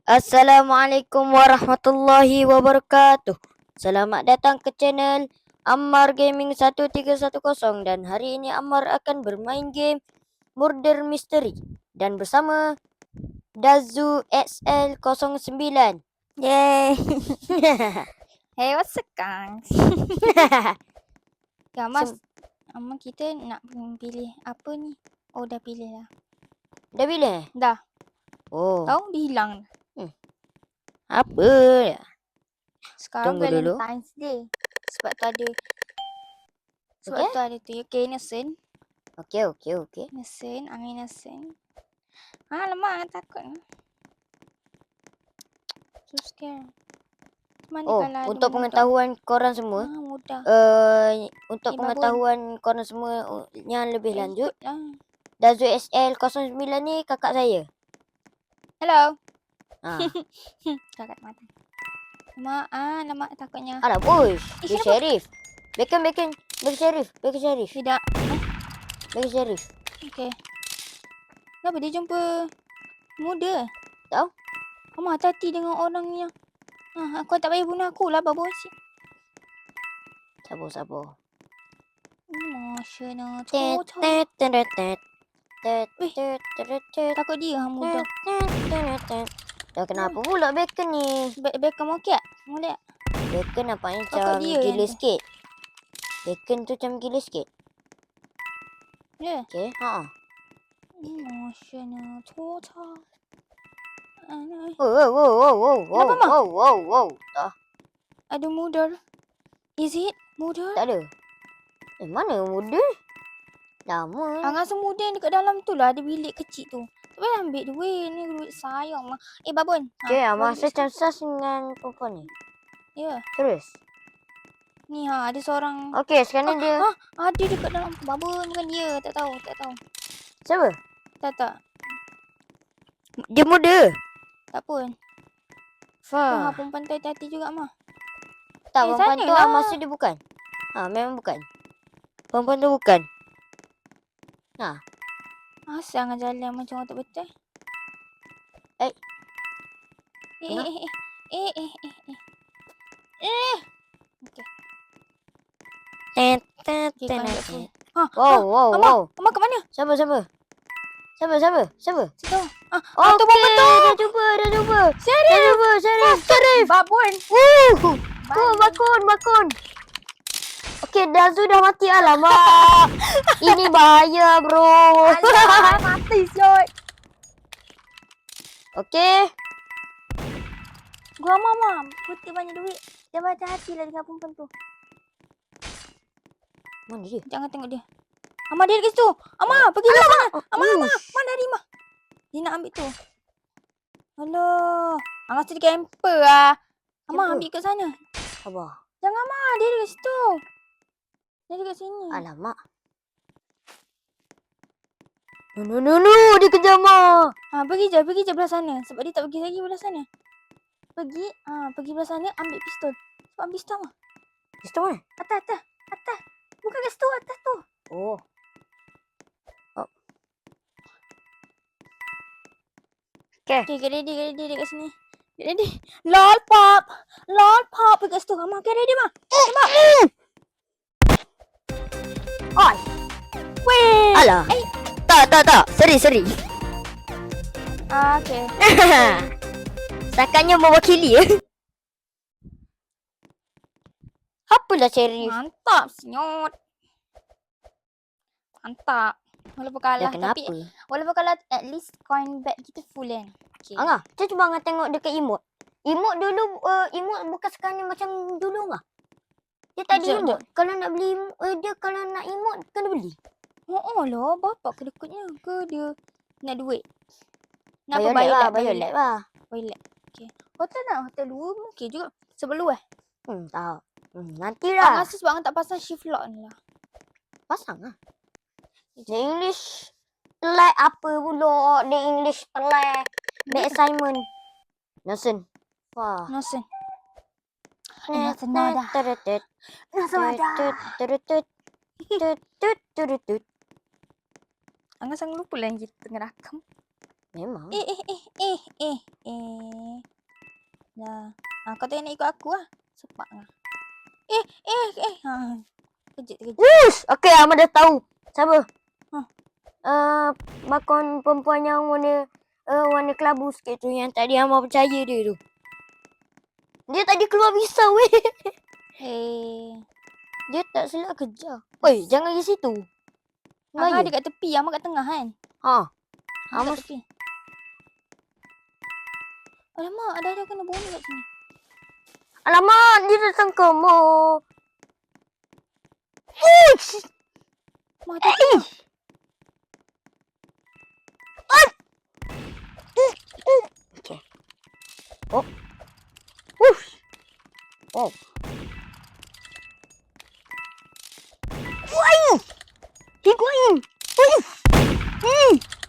Assalamualaikum warahmatullahi wabarakatuh. Selamat datang ke channel Ammar Gaming 1310 dan hari ini Ammar akan bermain game Murder Mystery dan bersama Dazu XL09. Yay! Hey, what's up, guys? Ya, Mas. Kita nak pilih apa ni? Oh, dah pilih lah. Dah pilih? Dah. Oh. Tahu dia hilang. Apa? Sekarang Tunggu dulu. Valentine's Day. Sebab tu ada. Sebab Okay. tu ada tu. Okay, Nesen. Okay. Nesen, angin Nesen. Alamak, takut. So scared. Oh, untuk pengetahuan korang semua. Mudah. Untuk pengetahuan korang semua yang lebih lanjut. Lah. Dazu SL09 ni kakak saya. Hello. Ha. Kakak mata. Nama takutnya. Alah, push. Dia Sheriff. Bacon Sheriff. Tidak. Bacon Sheriff. Okay. Kenapa dia jumpa muda? Tahu? Kamu hati-hati dengan orang yang aku tak payah bunuh aku lah, babu si. Sabar. Emotional. Takut dia muda. Dah kenapa pula bacon ni? Bacon okey tak? Boleh tak? Bacon nampaknya macam gila sikit. Bacon tu macam gila sikit. Ya? Okay, haa. Emotional total. Wow. Ada murder. Is it murder? Tak ada. Mana muda? Lama. Rasa muda yang dekat dalam tu lah. Ada bilik kecil tu. Tak payah ambil duit. Ni duit sayang mah. Babon. Okay, masa macam sas dengan perempuan ni. Ya. Terus. Ni ada seorang. Okay, sekarang dia. Ada dekat dalam tu. Babon bukan dia. Tak tahu. Siapa? Tak. Dia muda. Tak pun. Perempuan tu hati-hati juga mah. Tak, perempuan tu masa dia bukan. Memang bukan. Perempuan tu bukan. Asal jalan macam orang tak betul. Okay. Wow. Mama ke mana? Siapa? Situ. Okay, dah jumpa. Sheriff. Babon. Bakun. Okay, Dazu dah mati. Alamak. Ini bahaya, bro. Alah, mati siot. Okay. Gua mama putih banyak duit. Jangan hati lah dengan perempuan tu. Mana dia? Jangan tengok dia. Ama dia dekat situ. Ama, pergi lah sana. Ama. Mana dari Ama? Dia nak ambil tu. Alah. Angah dia camper lah. Ama ambil kat sana. Sabar. Jangan Ama, dia dekat situ. Dia dekat sini. Alamak. No, dia kejar Ma. Pergi je belah sana. Sebab dia tak pergi lagi belah sana. Pergi belah sana, ambil pistol. Sebab ambil pistol mah. Pistol mana? Atas. Bukan kat situ, atas tu. Oh. Okay, get ready dekat sini. Get ready. Lol pop. Dekat situ. Ama, get ready, Ma. Oi. Weh. Alah. Tak. Seri. Okay. Setakannya mewakili ya. Apalah Sheriff? Mantap, senyot. Mantap. Walaupun kalah, kenapa? tapi walaupun kalah, at least coin bet kita full kan. Okay. Kita cuba tengok dekat emote. Emote dulu, emote bukan sekarang macam dulu Angah. Dia tak ada emote. Kalau nak beli dia kalau nak emote kena beli. Oh lah, bapak kedekutnya ke dia nak duit? Nak Violet lah. Okay. Hotel 2 mungkin juga. Sebelum Tahu. Nantilah. Rasa sebab tak pasang shift lock ni lah. Pasang lah. The English like apa pula? The English like the assignment. Nosen. Wah. Nosen. Angah sangat lupa lah yang kita tengah rakam. Memang. Dah. Kau tak nak ikut aku lah. Sepak lah. Terkejut. Wush! Okay, Ahmad dah tahu. Siapa? Huh. Bakon perempuan yang warna kelabu sikit tu. Yang tadi Ahmad percaya dia tu. Dia tadi keluar pisau weh. Dia tak silap kejar. Oi, jangan pergi situ. Angah ada kat tepi. Ahmad kat tengah kan? Ha. Ahmad kat tepi. Alamak, ada kena bunyi kat sini. Alamak, dia datang ke mo. Uish! Mati tu. Okay. Oh. Wush. Oh. Wah! Higuain.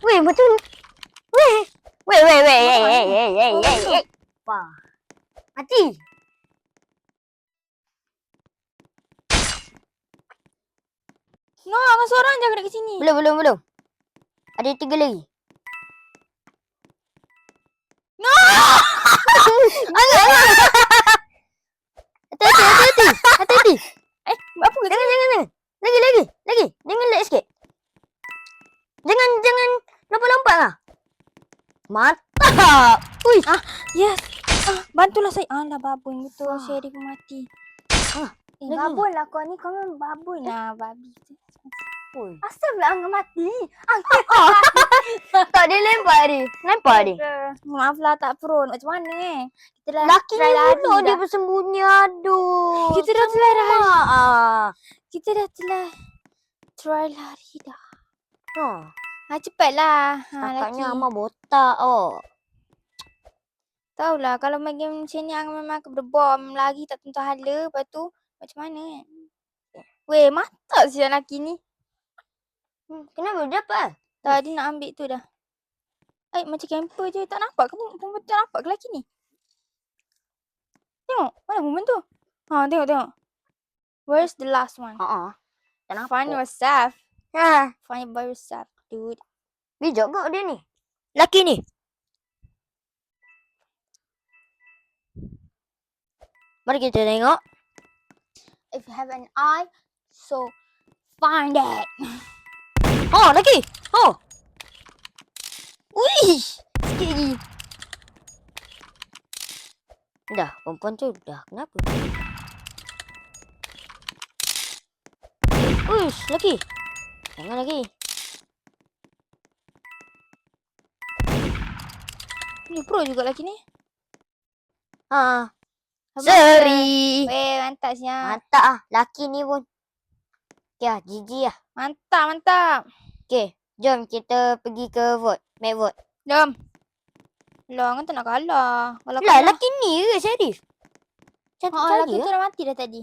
Weh, betul. Weh. Wah. Mati. No, Angah seorang je kat sini. Belum. Ada 3 lagi. No! Angah. Hati-hati. Apa ke? Jangan. Lagi. Jangan lag sikit. Jangan lompat-lompat lah. Mantap. Ui. Yes. Bantulah saya. Alah, babon betul. Sherry pun mati. lagi. Babon lah kau ni. Kau memang babon lah, babi. Ui. Asal pula Angah mati? Tak dia lempar dia. Maaflah tak pro. Macam mana Kita dah Laki try ni lari pula dia dah. bersembunyi. Aduh. Kita dah try lari. Kita dah Try lari dah. Cepatlah. Kakaknya Amar botak. Tahulah kalau main game macam ni Angah memang akan berbom. Lari tak tentu hala. Lepas tu macam mana Weh, mantap si lelaki ni. Kenapa dia dapat? Tadi nak ambil tu dah. Macam camper je. Tak nampak ke perempuan tak nampak ke lelaki ni? Tengok. Mana perempuan tu? Tengok. Where's the last one? Tak nampak. Find yourself. Find by yourself, dude. Bijak kau dia ni. Lelaki ni. Mari kita tengok. If you have an eye, so find it. Lelaki. Wih. Sikit lagi. Dah, perempuan tu dah. Kenapa? Uish, lelaki. Jangan lagi. Ni pro juga lelaki ni. Seri. Weh, mantap siap. Mantap ah. Lelaki ni pun. Okay, GG lah. Mantap. Okay, jom kita pergi ke vote. Make vote. Jom. Lah, kan tak nak kalah. Kalau Lah, lelaki ni ke serius? Cantik lelaki lagi tu dah mati dah tadi.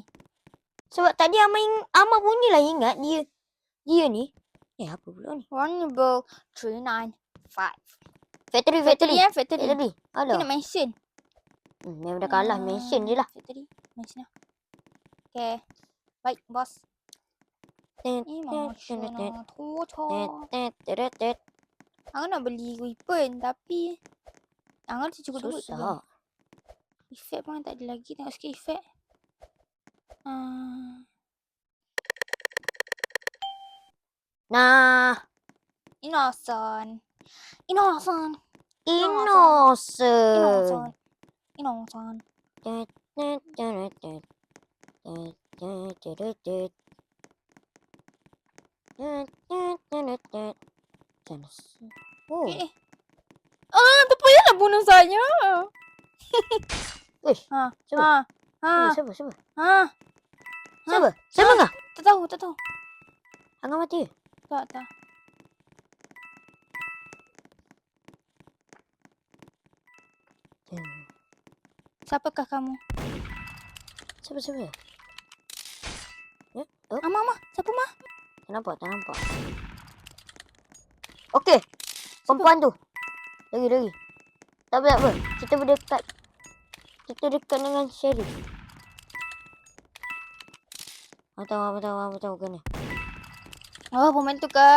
Sebab tadi Amar punyalah ingat dia ni. Apa pula ni? Vulnerable 395. Factory. Factory. Dia Alah. Nak mention. Memang dah kalah. Mention je lah. Factory. Mention lah. Okay. Baik, bos. Emotional torture. Angah nak beli weapon tapi Angah tu cukup duit tu. Susah. Efek pun tak ada lagi. Tengok sikit efek. Nah. Innocent. Terpayahlah bunuh saya. Siapa? Siapa kah? Tak tahu. Angah mati ke? Tak. Siapakah kamu? Siapa? Mama. Siapa mah? Tak nampak. Okey. Perempuan tu. Lagi. Tak apa. Kita berdekat. Kita dekat dengan Sheriff. Apa tahu kena. Pemain tu ke?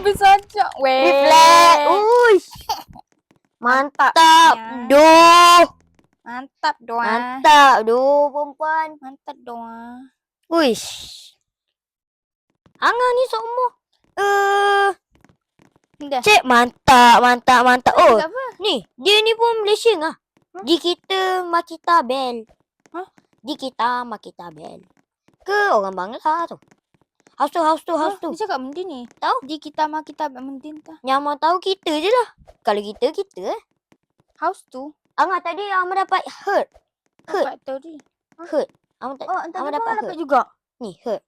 Ambil saja. Weh. Reflect. Uish. Mantap. Mantapnya. Duh. Mantap doa. Mantap. Duh, perempuan. Mantap doa. Uish. Angah ni semua. Dah. Cek mantap. Oh, Cakap apa? ni. Dia ni pun Malaysia lah. Huh? Di kita Makita Bell. Hah? Di kita Makita Bell. Ke orang Bangla tu. House tu. Dia cakap mendin ni. Tahu? Di kita mendin tak. Yang mau tahu kita je lah. Kalau kita. House tu. Angah tadi Angah dapat hurt. Factory. Hurt. Angah Tadi dapat Pang hurt. dapat juga. Ni hurt.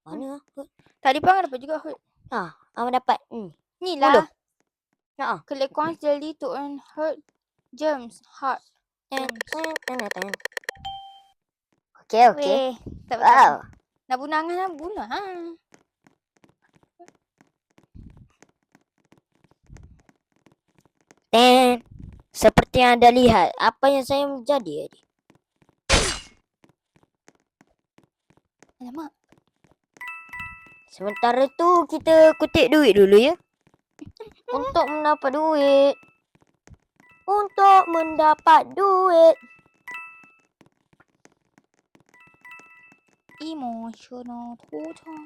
Mana hurt? Tadi Pang dapat juga hurt. Angah dapat. Ni Bodoh. lah. Collect coins daily to earn hurt germs. Heart. Okay. Weh. Tak betul. Wow. Nak bunuh Angah nak bunuh. Ha. Dan seperti yang anda lihat, apa yang saya menjadi tadi. Alamak. Sementara tu kita kutip duit dulu ya. Untuk mendapat duit. Emotional total.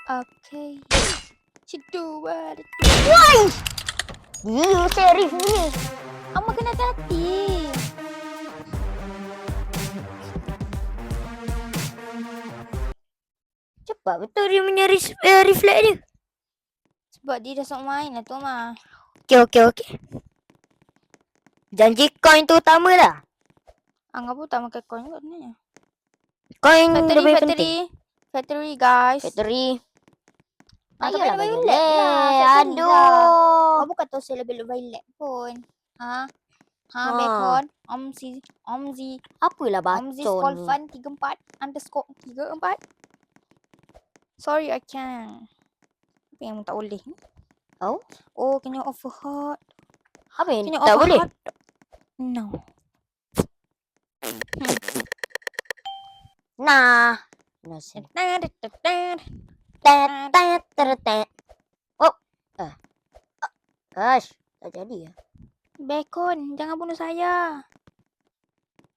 Okay. Cedua. You serif ni. Amma kena hati. Cepat betul dia punya reflect dia. Sebab dia dah sok main lah tu mah. Okay. Janji coin tu utama lah. Angah pun tak makan coin kot sebenarnya. Coin lebih penting. Factory guys. Factory. Ayolah Ayolah violet lah. Aduh. Kamu kata saya lebih violet pun. Ha, Ha. Bacon. Omzi. Apalah Omzi bacon. Skolfan 34_34. Sorry, I can't. Apa yang tak boleh? Oh? Oh, kena overheat. Apa yang Kena tak boleh? overheat. No. Nah. Nasi. Oh. Ash. Tak jadi ya. Bacon, jangan bunuh saya.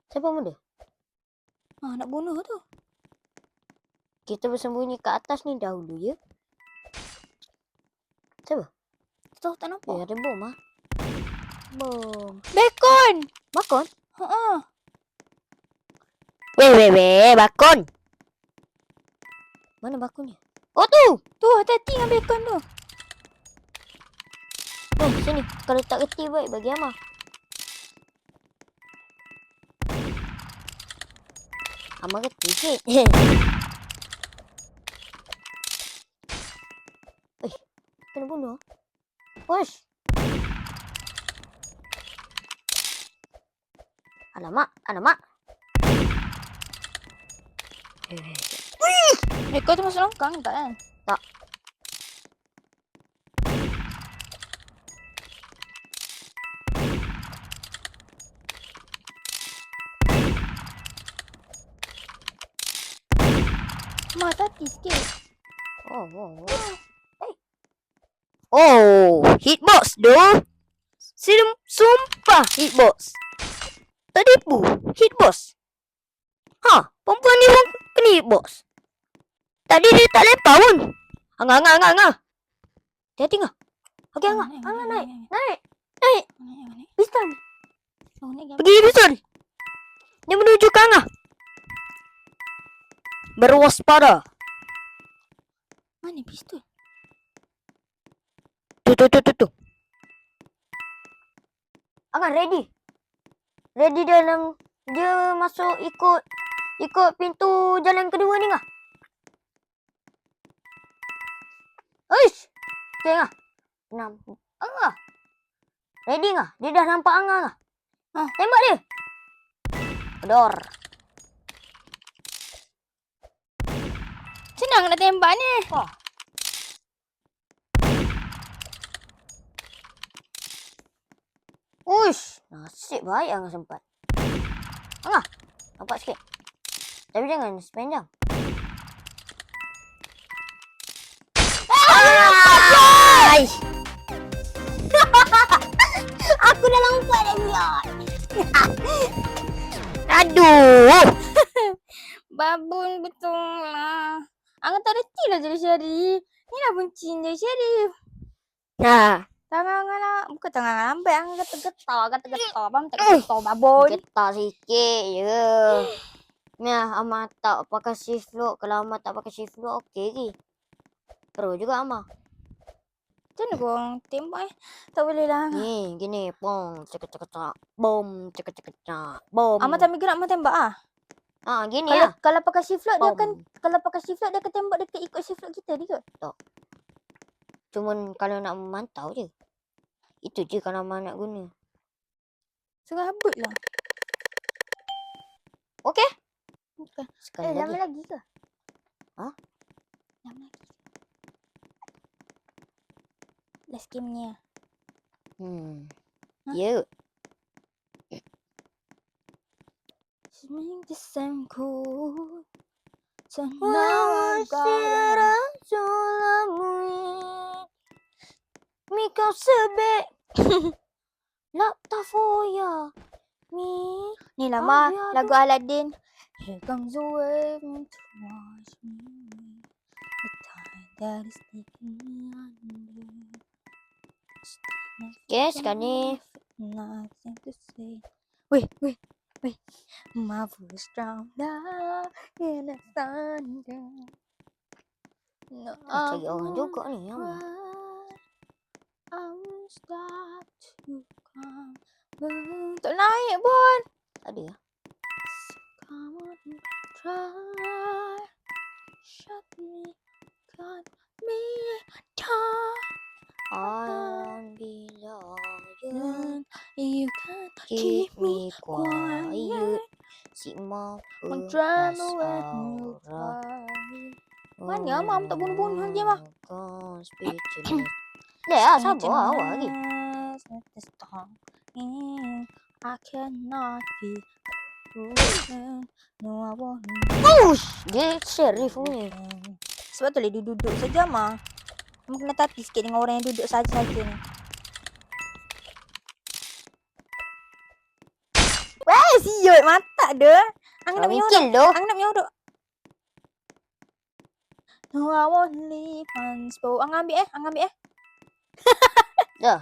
Siapa muda? Nak bunuh tu. Kita bersembunyi kat atas ni dahulu ya. Siapa? Tahu tak nampak? Ada bom ah. Bom. Bacon. Bakon? Ha. Weh, bakon. Mana bakonnya? Oh tu. Tu hati-hati dengan bacon tu. Sini. Kalau tak reti baik bagi Amar. Amar reti sikit. Kena bunuh. Push. Alamak. Bacon tu masuk longkang tak kan? Tak. Mata hati sikit. Oh, hitbox doh. Sumpah hitbox. Tak tipu, hitbox. Perempuan ni pun kena hitbox. Tadi dia tak lepas pun. Angah. Hati-hati ngah. Okey Angah. Angah naik. Pistol. Pergi pistol. Dia menuju ke Angah. Berwaspada. Mana pistol? Tu. Angah ready. Ready dalam dia masuk ikut pintu jalan kedua ni ngah. Uish. Okay ngah. Angah. Ready ngah? Dia dah nampak Angah ngah. Tembak dia. Dor. Senang nak tembak ni. Uish. Nasib baik Angah sempat. Angah. Nampak sikit. Tapi jangan sepanjang. Aduh. Babun betul lah. Angkat tak reti lah jadi Syarif. Ni lah buncin jadi Syarif. Nah, Tangan lah. Bukan tangan lambat. Angkat getar-getar. Faham tak getar babun? getar sikit je. Nah, Amar tak pakai shift lock. Kalau Amar tak pakai shift lock, okey ke? Pro juga Amar. Macam mana korang tembak Tak boleh lah. Ni, gini. Bom, cekak-cekak. Bom, cekak-cekak. Bom. Amar tak ambil gerak, Amar tembak ah. Gini Kalau lah. kalau pakai shift lock dia Bom. akan dia akan tembak dekat ikut shift lock kita dia ke? Cuma kalau nak memantau je. Itu je kalau Amar nak guna. Serabut lah. Okey. Bukan. Sekali Lama lagi. lagi ke? Ha? Lama lagi. Last game ni lah. Ha? Ya. Make the same cool. So now Wow, I got Mika sebek. Lapta foya. Mi. Ni lah Ma, Aduh, lagu Aladdin. Here comes the wave to wash me away. The tide that is taking me under. Okay, sekarang ni. Nothing to say. Wait. My voice drowned out in the thunder. No, Cari orang juga ni. Amar. I will start to come. Tak naik pun. Ada lah. Come on, try. Shut me, cut me down. Bila You can keep me quiet. Si ma Drama when you cry. Mana Amam tak bunuh-bunuh je mah. Dah sabar awak lagi. I cannot be broken. No, I won't. Dia Syarif ni. Sebab tu dia duduk saja mah. Kamu kena tati sikit dengan orang yang duduk saja-saja ni. Weh, siut mata dia. Angin nak Mikir tu. Angin nak menyorok. No, I won't leave unspoken. Angin ambil eh. Dah.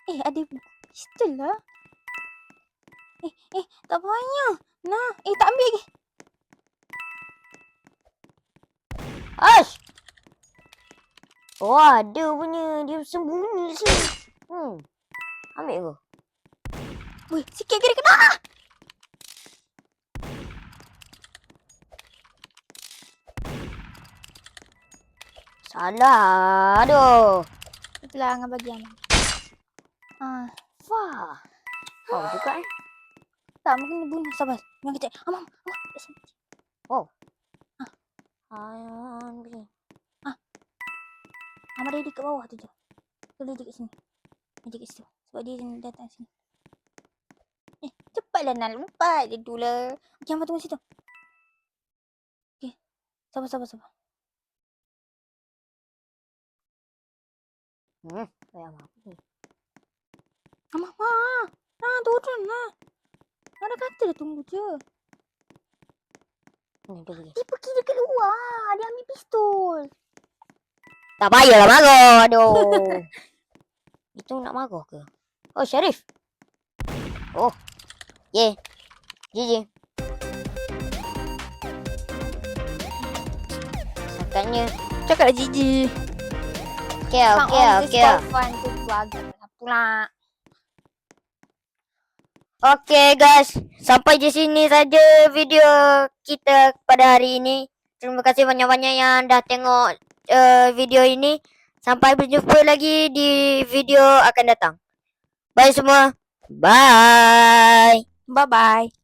Ada pistol lah. Tak payah. Nah, tak ambil lagi. Ash! Oh, ada punya. Dia sembunyi sini. Ambil ke? Weh, sikit kena kena. Salah aduh. Itulah Angin bagi Angin. Wah. Oh, juga Tak, mungkin dia bunuh. Sabar. Jangan kecil. Amam. Kat sini. Ayan. Amam dia dekat bawah tu je. Dia dekat sini. Dia dekat situ. Sebab dia datang sini. Cepatlah nak lompat. Dia dulu lah. Okey, Amam tunggu situ. Okey. Sabar. Kayak apa ni? Amam. Turun lah. Mana kata dia tunggu je. Ni dia pergi. Dia pergi dekat luar. Dia ambil pistol. Tak payahlah marah. Aduh. Itu nak marah ke? Oh, Syarif. Oh. Yeah. GG. Sakatnya. Cakaplah Gigi. Okay. Fun tu agak pula. Okay guys, sampai di sini saja video kita pada hari ini. Terima kasih banyak-banyak yang dah tengok video ini. Sampai berjumpa lagi di video akan datang. Bye semua. Bye. Bye-bye.